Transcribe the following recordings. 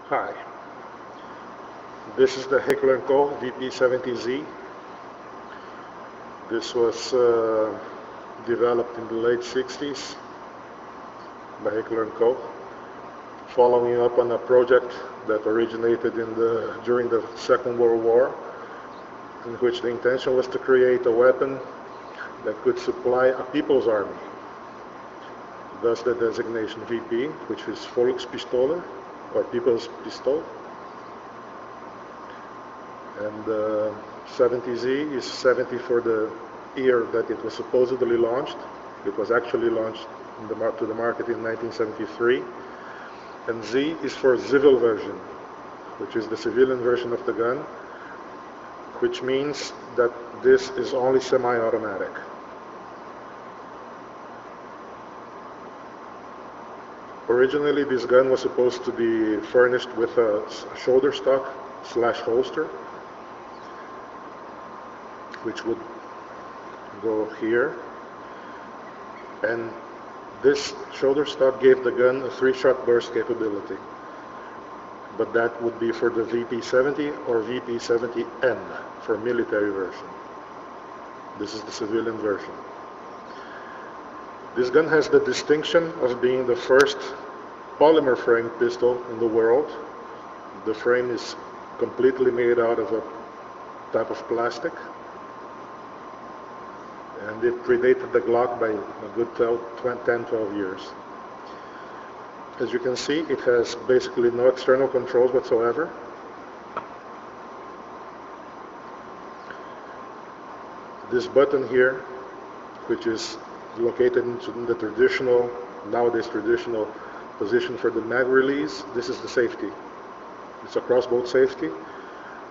Hi, this is the H&K VP70Z. This was developed in the late 60s by H&K, following up on a project that originated during the Second World War, in which the intention was to create a weapon that could supply a people's army. Thus the designation VP, which is Volkspistole, or People's Pistol. And 70Z is 70 for the year that it was supposedly launched. It was actually launched to the market in 1973. And Z is for civil version, which is the civilian version of the gun, which means that this is only semi-automatic. Originally, this gun was supposed to be furnished with a shoulder stock / holster, which would go here, and this shoulder stock gave the gun a 3-shot burst capability, but that would be for the VP70 or VP70N for military version. This is the civilian version. This gun has the distinction of being the first polymer frame pistol in the world. The frame is completely made out of a type of plastic, and it predated the Glock by a good 10-12 years. As you can see, it has basically no external controls whatsoever. This button here, which is located in the nowadays traditional position for the mag release, this is the safety. It's a crossbolt safety,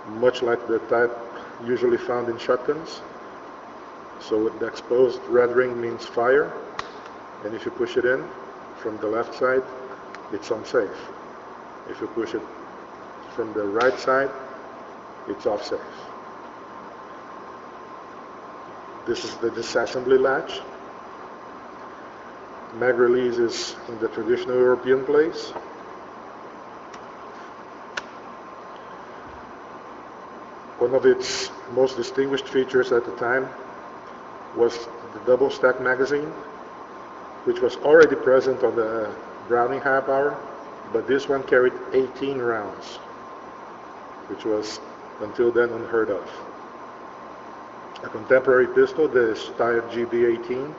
much like the type usually found in shotguns. So with the exposed red ring means fire, and if you push it in from the left side, it's unsafe. If you push it from the right side, it's off safe. This is the disassembly latch. Mag release is in the traditional European place. One of its most distinguished features at the time was the double stack magazine, which was already present on the Browning high power, but this one carried 18 rounds, which was until then unheard of. A contemporary pistol, the Steyr GB18,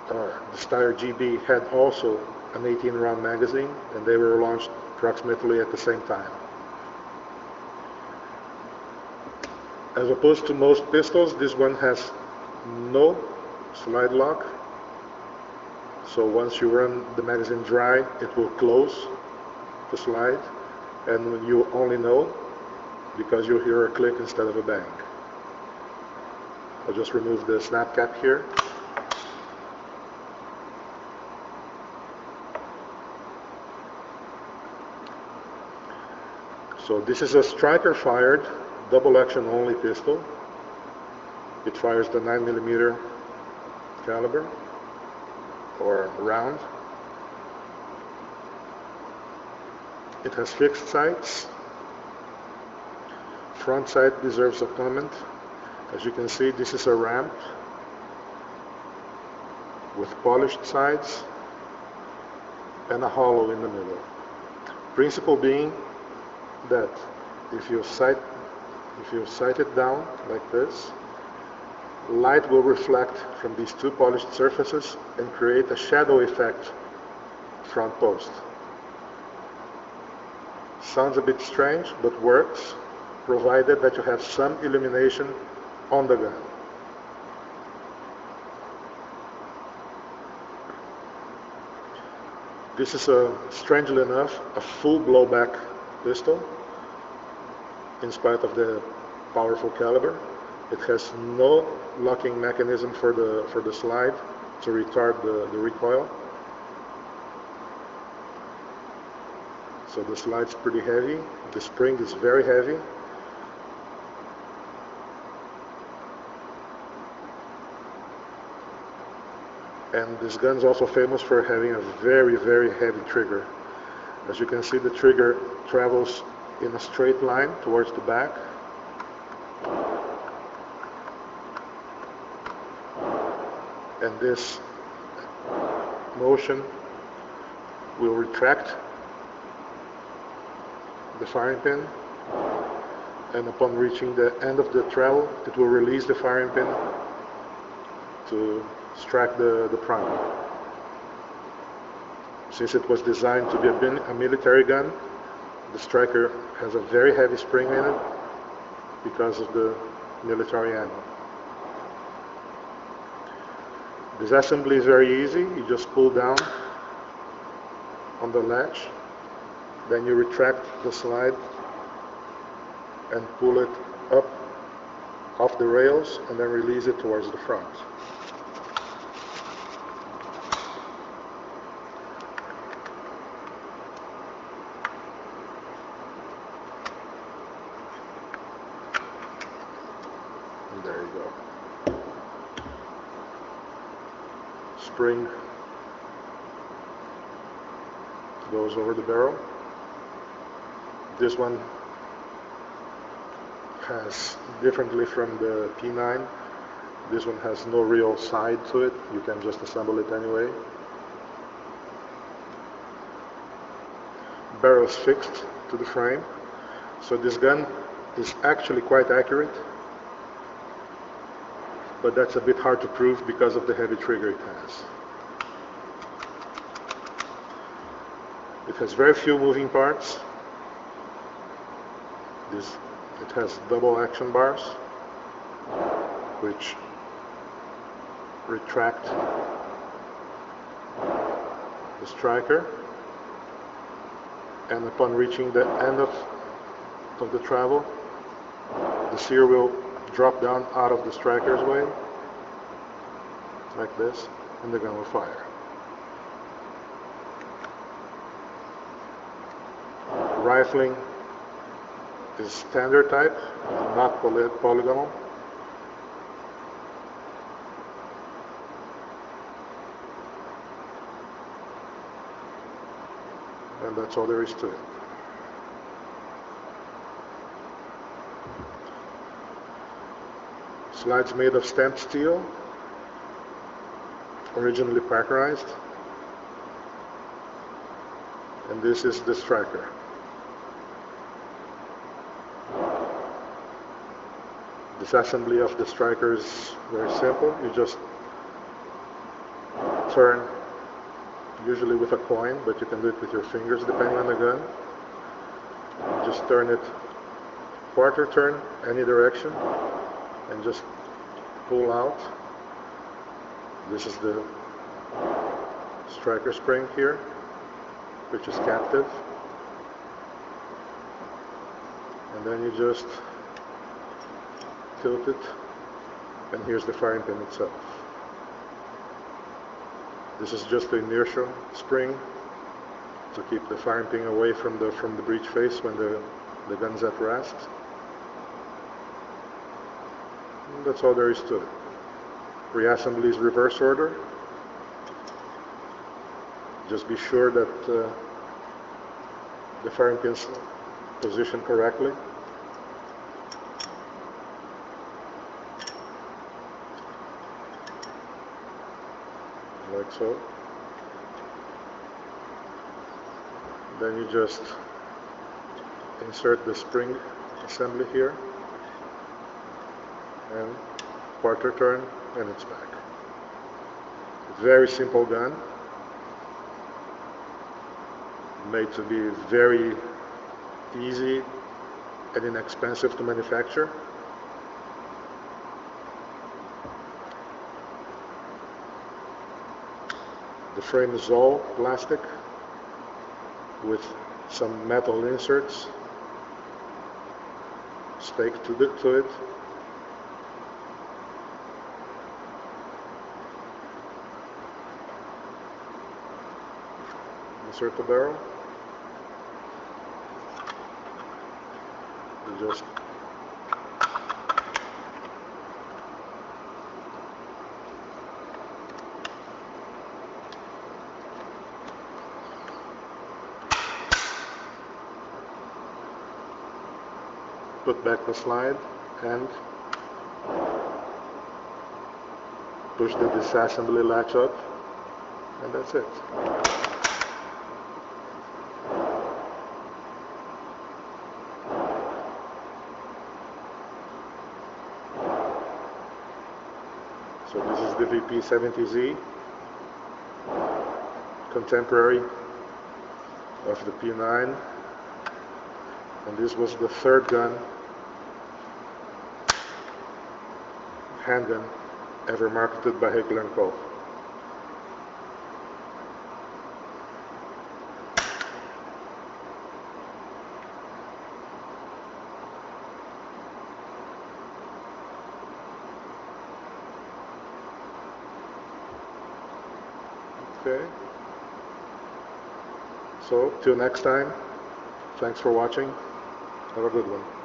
the Steyr GB had also an 18-round magazine, and they were launched approximately at the same time. As opposed to most pistols, this one has no slide lock. So once you run the magazine dry, it will close the slide, and you only know because you'll hear a click instead of a bang. I'll just remove the snap cap here. So this is a striker-fired, double-action only pistol. It fires the 9mm caliber, or round. It has fixed sights. Front sight deserves a comment. As you can see, this is a ramp with polished sides and a hollow in the middle. Principle being that if you sight it down like this, light will reflect from these two polished surfaces and create a shadow effect front post. Sounds a bit strange, but works, provided that you have some illumination on the gun. This is, strangely enough, a full blowback pistol, in spite of the powerful caliber. It has no locking mechanism for the slide to retard the recoil. So the slide's pretty heavy. The spring is very heavy. And this gun is also famous for having a very, very heavy trigger. As you can see, the trigger travels in a straight line towards the back. And this motion will retract the firing pin, and upon reaching the end of the travel, it will release the firing pin to strike the primer. Since it was designed to be a military gun, the striker has a very heavy spring in it because of the military angle. Disassembly is very easy. You just pull down on the latch, then you retract the slide and pull it up off the rails and then release it towards the front. And there you go. Spring goes over the barrel. This one has, differently from the P9, this one has no real side to it. You can just assemble it anyway. Barrel is fixed to the frame. So this gun is actually quite accurate, but that's a bit hard to prove because of the heavy trigger it has. It has very few moving parts. It has double action bars, which retract the striker, and upon reaching the end of the travel, the sear will drop down out of the striker's way, like this, and the gun will fire. Rifling is standard type, not polygonal. And that's all there is to it. Slides made of stamped steel, originally Parkerized. And this is the striker. Disassembly of the striker is very simple. You just turn, usually with a coin, but you can do it with your fingers depending on the gun. You just turn it quarter turn, any direction, and just pull out. This is the striker spring here, which is captive. And then you just tilt it, and here's the firing pin itself. This is just the inertial spring to keep the firing pin away from the breech face when the gun's at rest. And that's all there is to it. Reassembly is reverse order. Just be sure that the firing pin's positioned correctly. Like so. Then you just insert the spring assembly here, and quarter turn, and it's back. Very simple gun, made to be very easy and inexpensive to manufacture. The frame is all plastic with some metal inserts staked to it. Insert the barrel. You just put back the slide and push the disassembly latch up, and that's it. So this is the VP70Z, contemporary of the P9, and this was the third gun, handgun, ever marketed by H&K. Okay. So, till next time, thanks for watching. Have a good one.